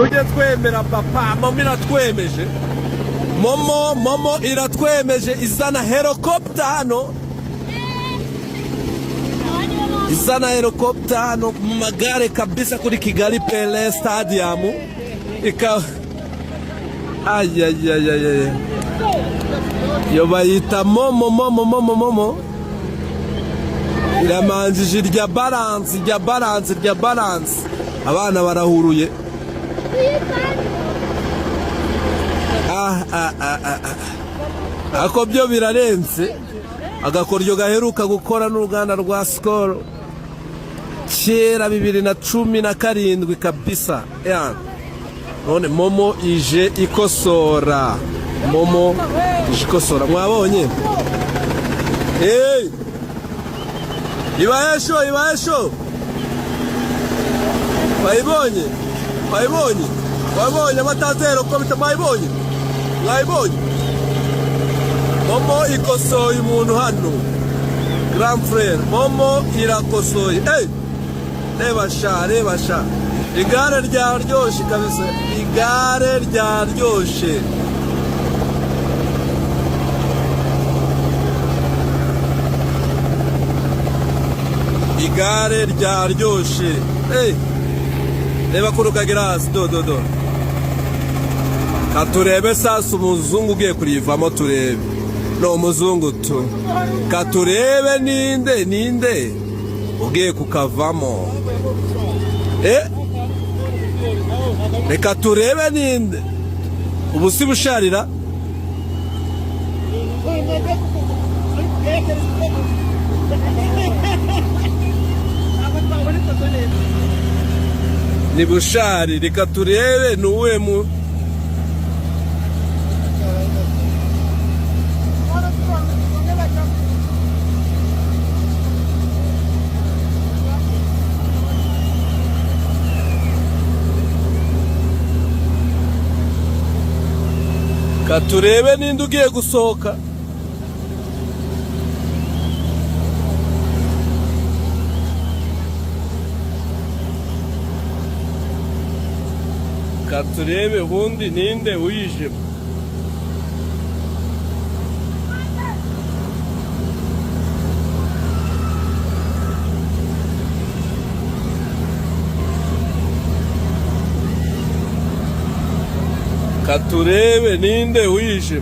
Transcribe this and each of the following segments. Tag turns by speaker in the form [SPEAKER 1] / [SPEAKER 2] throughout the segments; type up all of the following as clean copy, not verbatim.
[SPEAKER 1] tujye twemera papa momo iratwemeje momo iratwemeje izana helicopter hano izana helicopter hano mu magare kabisa kuri Kigali Pele Stadium ay yo bayita momo iramanjije irya balance abana barahuruye ako byo birarenze agakoryo gaheruka gukora n'uruganda rwa Skol kera 2017 kabisa none momo ije ikosora mwabonye ibayesho wabonye amatazero ko bitamaibonye mwayibonye momo ikosoye umuntu hano grand frère momo irakosoye reba sha igare ryaryoshe kabisa igare ryaryoshe reba kuruka girasi do katurebe sasa umuzungu ugiye kurivamo turebe no umuzungu tu katurebe ninde ugiye kukavamo reka turebe ninde ubusi busharira ni bushari reka turebe nuwe mu katurebe ninde ugiye gusohoka katurebe ubundi ninde uyije katurebe ninde uyije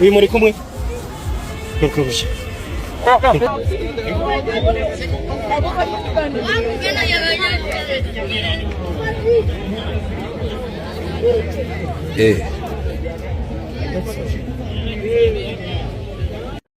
[SPEAKER 2] uyu muri kumwe ntukubuje